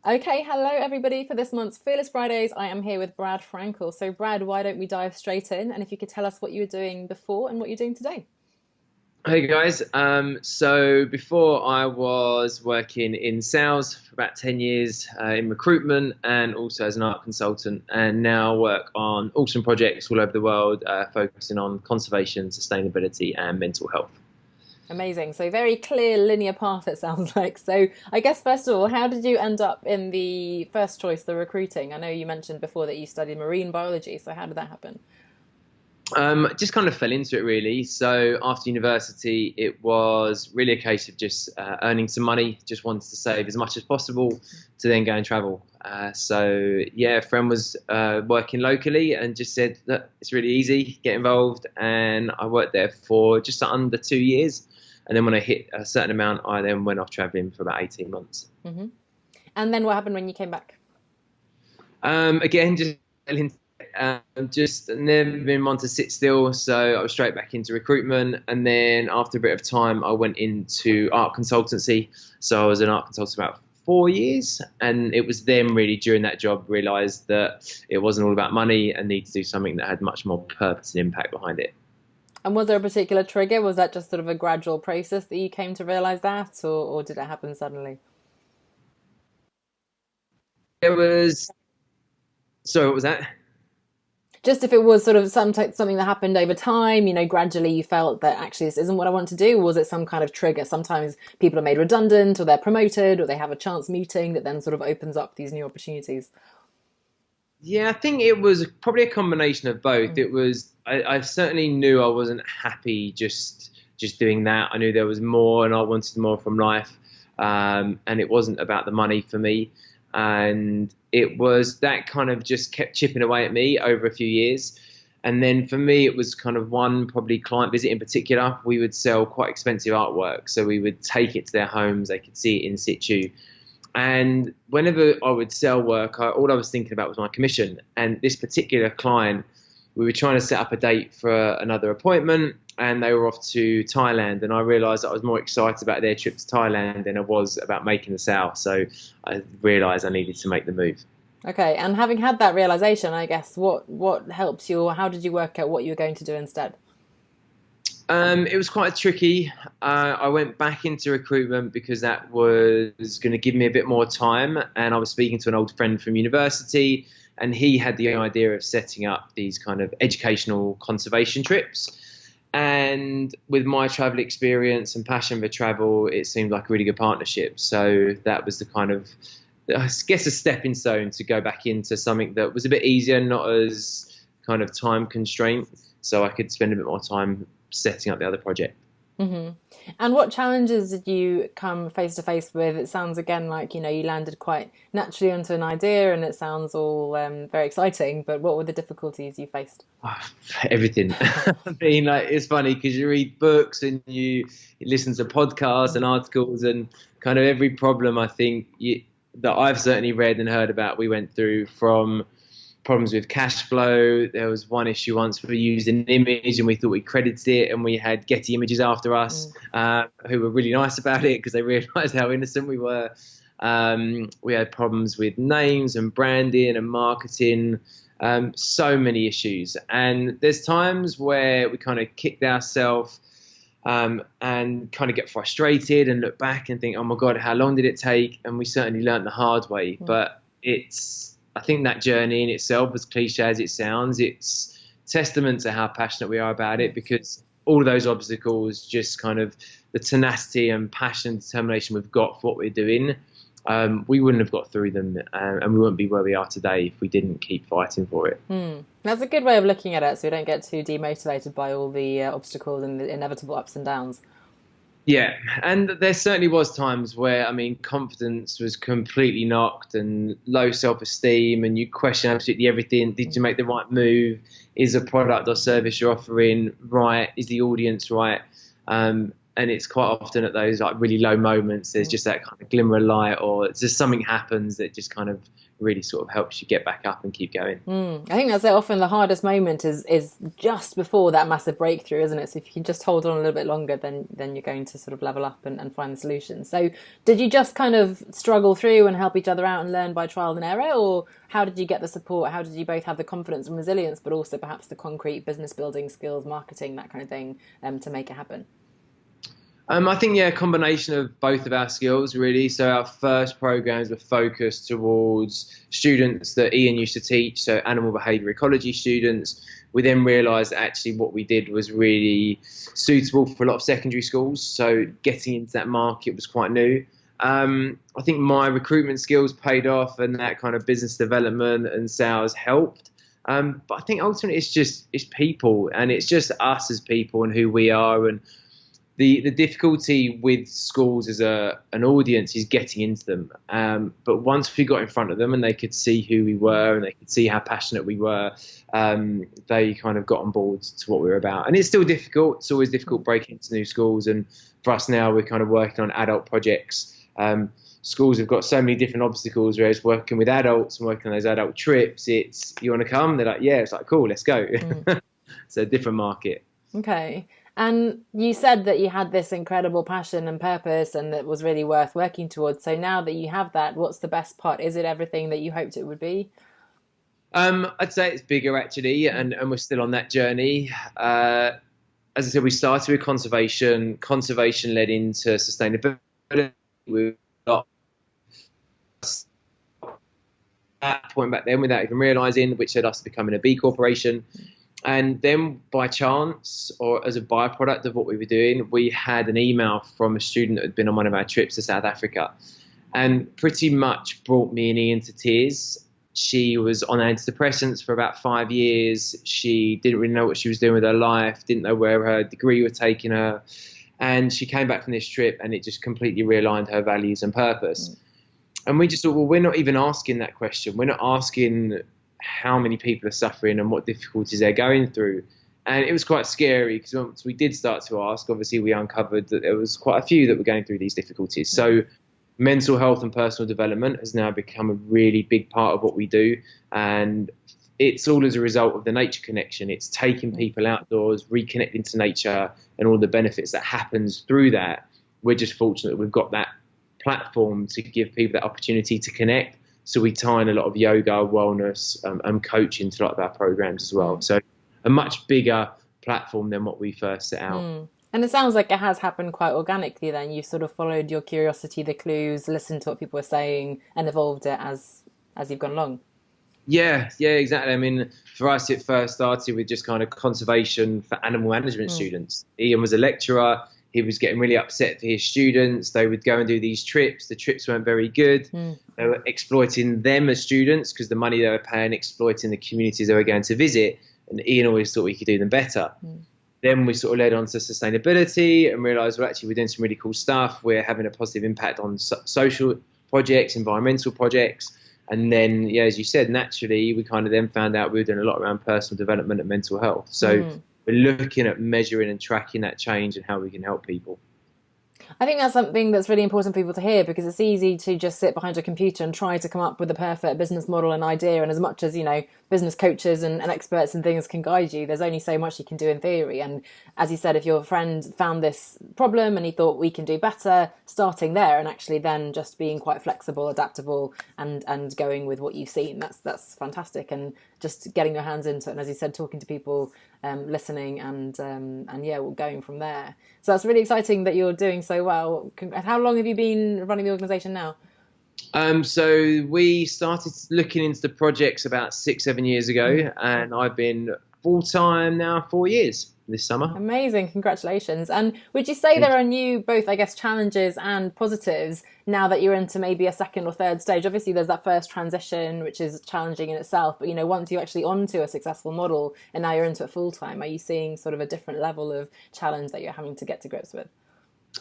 Okay, hello everybody. For this month's Fearless Fridays, I am here with Brad Frankel. So, Brad, why don't we dive straight in? And if you could tell us what you were doing before and what you're doing today. Hey guys, so before I was working in sales for about 10 years in recruitment and also as an art consultant, and now work on awesome projects all over the world, focusing on conservation, sustainability, and mental health. Amazing. So, very clear linear path, it sounds like. So, I guess, first of all, how did you end up in the first choice, the recruiting? I know you mentioned before that you studied marine biology. So, how did that happen? Just kind of fell into it really. So after university, it was really a case of just earning some money. Just wanted to save as much as possible to then go and travel. So yeah, a friend was working locally and just said that it's really easy, get involved. And I worked there for just under 2 years. And then when I hit a certain amount, I then went off traveling for about 18 months. hmm And then what happened when you came back? Again, just fell into just never been one to sit still, so I was straight back into recruitment. And then after a bit of time, I went into art consultancy. So I was an art consultant about 4 years, and it was then really during that job realised that it wasn't all about money and need to do something that had much more purpose and impact behind it. And was there a particular trigger? Was that just sort of a gradual process that you came to realize that, or did it happen suddenly? There was, sorry, what was that? Just if it was sort of something that happened over time, gradually you felt that actually this isn't what I want to do, or was it some kind of trigger? Sometimes people are made redundant, or they're promoted, or they have a chance meeting that then sort of opens up these new opportunities. Yeah, I think it was probably a combination of both. Mm. It was I certainly knew I wasn't happy just doing that. I knew there was more, and I wanted more from life. And it wasn't about the money for me. And it was that kind of just kept chipping away at me over a few years. And then for me, it was kind of one probably client visit in particular. We would sell quite expensive artwork, so we would take it to their homes. They could see it in situ. And whenever I would sell work, all I was thinking about was my commission. And this particular client, we were trying to set up a date for another appointment, and they were off to Thailand. And I realised I was more excited about their trip to Thailand than I was about making the sale. So I realised I needed to make the move. Okay, and having had that realization, I guess what helps you, or how did you work out what you were going to do instead? It was quite tricky. I went back into recruitment because that was going to give me a bit more time. And I was speaking to an old friend from university, and he had the idea of setting up these kind of educational conservation trips. And with my travel experience and passion for travel, it seemed like a really good partnership. So that was the kind of, I guess, a stepping stone to go back into something that was a bit easier, not as kind of time constraint. So I could spend a bit more time setting up the other project. hmm And what challenges did you come face to face with? It sounds again like you landed quite naturally onto an idea, and it sounds all very exciting. But what were the difficulties you faced? Oh, everything. I mean, like, it's funny because you read books and you listen to podcasts and articles, and kind of every problem I think that I've certainly read and heard about, we went through, from problems with cash flow. There was one issue once we used an image and we thought we credited it, and we had Getty Images after us, who were really nice about it because they realised how innocent we were. We had problems with names and branding and marketing, so many issues. And there's times where we kind of kicked ourselves and kind of get frustrated and look back and think, oh my God, how long did it take? And we certainly learned the hard way. But I think that journey in itself, as cliche as it sounds, it's testament to how passionate we are about it, because all of those obstacles, just kind of the tenacity and passion and determination we've got for what we're doing, we wouldn't have got through them, and we wouldn't be where we are today if we didn't keep fighting for it. That's a good way of looking at it, so we don't get too demotivated by all the obstacles and the inevitable ups and downs. Yeah, and there certainly was times where, I mean, confidence was completely knocked and low self-esteem, and you question absolutely everything. Did you make the right move? Is the product or service you're offering right? Is the audience right? And it's quite often at those like really low moments, there's just that kind of glimmer of light, or it's just something happens that just kind of really sort of helps you get back up and keep going. I think that's often the hardest moment is just before that massive breakthrough, isn't it? So if you can just hold on a little bit longer, then you're going to sort of level up and find the solution. So did you just kind of struggle through and help each other out and learn by trial and error, or how did you get the support? How did you both have the confidence and resilience, but also perhaps the concrete business building skills, marketing, that kind of thing, to make it happen? I think, a combination of both of our skills, really. So our first programs were focused towards students that Ian used to teach, so animal behaviour ecology students. We then realised that actually what we did was really suitable for a lot of secondary schools, so getting into that market was quite new. I think my recruitment skills paid off, and that kind of business development and sales helped. But I think ultimately it's people, and it's just us as people and who we are. And the difficulty with schools as an audience is getting into them. But once we got in front of them and they could see who we were and they could see how passionate we were, they kind of got on board to what we were about. And it's still difficult. It's always difficult breaking into new schools. And for us now, we're kind of working on adult projects. Schools have got so many different obstacles, whereas working with adults and working on those adult trips, it's, you want to come? They're like, yeah. It's like, cool, let's go. It's a different market. Okay. And you said that you had this incredible passion and purpose and that was really worth working towards. So now that you have that, what's the best part? Is it everything that you hoped it would be? I'd say it's bigger, actually, and we're still on that journey. As I said, we started with conservation. Conservation led into sustainability. We got that point back then without even realising, which led us to becoming a B Corporation. And then by chance, or as a byproduct of what we were doing, we had an email from a student that had been on one of our trips to South Africa and pretty much brought me and Ian to tears. She was on antidepressants for about 5 years. She didn't really know what she was doing with her life, didn't know where her degree was taking her. And she came back from this trip and it just completely realigned her values and purpose. And we just thought, well, we're not even asking that question. We're not asking how many people are suffering and what difficulties they're going through. And it was quite scary because once we did start to ask, obviously we uncovered that there was quite a few that were going through these difficulties. So mental health and personal development has now become a really big part of what we do. And it's all as a result of the nature connection. It's taking people outdoors, reconnecting to nature and all the benefits that happens through that. We're just fortunate that we've got that platform to give people that opportunity to connect. So we tie in a lot of yoga, wellness, and coaching to a lot of our programs as well. So a much bigger platform than what we first set out. And it sounds like it has happened quite organically then. You've sort of followed your curiosity, the clues, listened to what people were saying and evolved it as you've gone along. Yeah, exactly. I mean, for us, it first started with just kind of conservation for animal management students. Ian was a lecturer. He was getting really upset for his students. They would go and do these trips. The trips weren't very good. They were exploiting them as students because the money they were paying, exploiting the communities they were going to visit. And Ian always thought we could do them better. Then we sort of led on to sustainability and realised, well, actually, we're doing some really cool stuff. We're having a positive impact on social projects, environmental projects. And then, as you said, naturally, we kind of then found out we were doing a lot around personal development and mental health. So we're looking at measuring and tracking that change and how we can help people. I think that's something that's really important for people to hear, because it's easy to just sit behind a computer and try to come up with the perfect business model and idea. And as much as, business coaches and experts and things can guide you, there's only so much you can do in theory. And as you said, if your friend found this problem and he thought we can do better, starting there and actually then just being quite flexible, adaptable and going with what you've seen, that's fantastic. And just getting your hands into it. And as you said, talking to people, listening and going from there. So that's really exciting that you're doing so well. How long have you been running the organisation now? So we started looking into the projects about 6-7 years ago, and I've been full-time now 4 years this summer. Amazing. Congratulations. And would you say there are new, both, I guess, challenges and positives now that you're into maybe a second or third stage? Obviously, there's that first transition, which is challenging in itself. But, once you're actually onto a successful model and now you're into it full-time, are you seeing sort of a different level of challenge that you're having to get to grips with?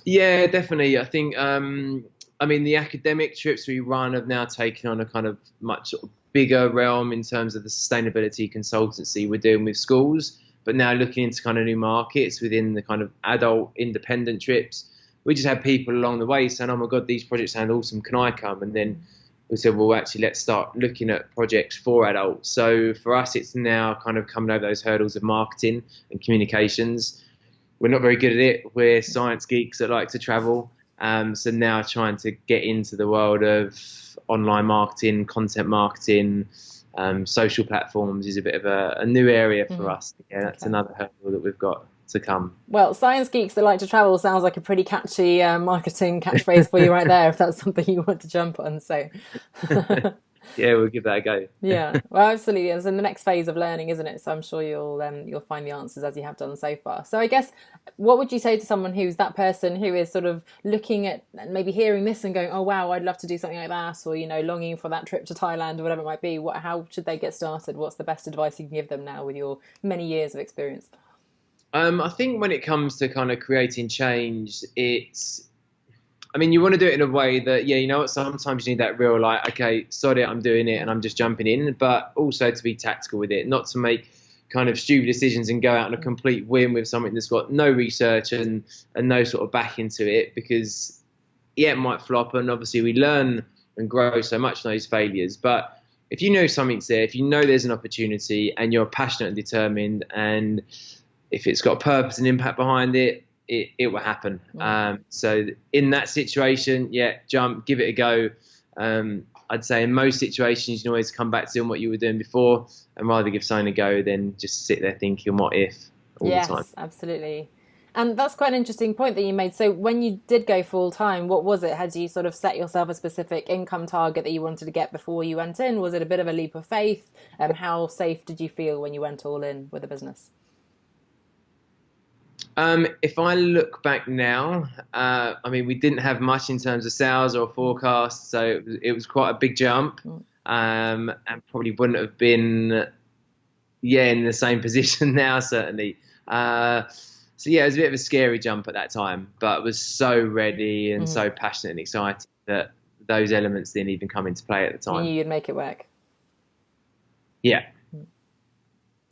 Yeah, definitely. I think, the academic trips we run have now taken on a kind of much bigger realm in terms of the sustainability consultancy we're doing with schools. but now looking into kind of new markets within the kind of adult independent trips. We just had people along the way saying, oh my God, these projects sound awesome, can I come? And then we said, well, actually, let's start looking at projects for adults. So for us, it's now kind of coming over those hurdles of marketing and communications. We're not very good at it. We're science geeks that like to travel. So now trying to get into the world of online marketing, content marketing, social platforms is a bit of a new area for us. Yeah, that's another hurdle that we've got to come. Well, science geeks that like to travel sounds like a pretty catchy marketing catchphrase for you right there, if that's something you want to jump on. So yeah, we'll give that a go. Yeah, well, absolutely. It's in the next phase of learning, isn't it? So I'm sure you'll find the answers as you have done so far. So I guess, what would you say to someone who's that person who is sort of looking at maybe hearing this and going, oh wow, I'd love to do something like that, or longing for that trip to Thailand or whatever it might be? How should they get started? What's the best advice you can give them now with your many years of experience? I think when it comes to kind of creating change, you want to do it in a way that, sometimes you need that real, like, okay, sod it, I'm doing it and I'm just jumping in, but also to be tactical with it, not to make kind of stupid decisions and go out on a complete whim with something that's got no research and no sort of back into it, because, it might flop, and obviously we learn and grow so much from those failures. But if you know something's there, if you know there's an opportunity and you're passionate and determined, and if it's got purpose and impact behind it, it will happen. So in that situation, jump, give it a go. I'd say in most situations, you can always come back to doing what you were doing before, and rather give something a go than just sit there thinking what if all the time. Yes, absolutely. And that's quite an interesting point that you made. So when you did go full time, what was it? Had you sort of set yourself a specific income target that you wanted to get before you went in? Was it a bit of a leap of faith? How safe did you feel when you went all in with the business? If I look back now, we didn't have much in terms of sales or forecasts, so it was quite a big jump, and probably wouldn't have been, in the same position now, certainly. So it was a bit of a scary jump at that time, but I was so ready and so passionate and excited that those elements didn't even come into play at the time. You knew you'd make it work. Yeah.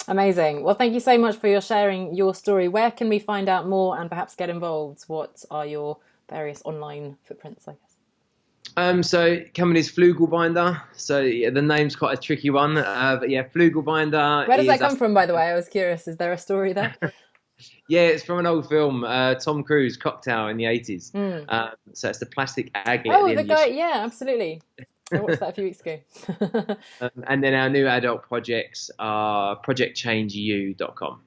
Amazing. Well, thank you so much for your sharing your story. Where can we find out more and perhaps get involved? What are your various online footprints, I guess? So company's Flugelbinder. So the name's quite a tricky one. But Flugelbinder. Where does that come from, by the way? I was curious. Is there a story there? It's from an old film, Tom Cruise, Cocktail in the 80s. So it's the plastic agate. Oh, the guy. Yeah, absolutely. I watched that a few weeks ago. And then our new adult projects are projectchangeu.com.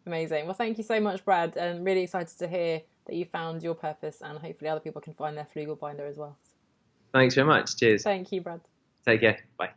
Amazing. Well, thank you so much, Brad. I'm really excited to hear that you found your purpose, and hopefully other people can find their Flugelbinder as well. Thanks very much. Cheers. Thank you, Brad. Take care. Bye.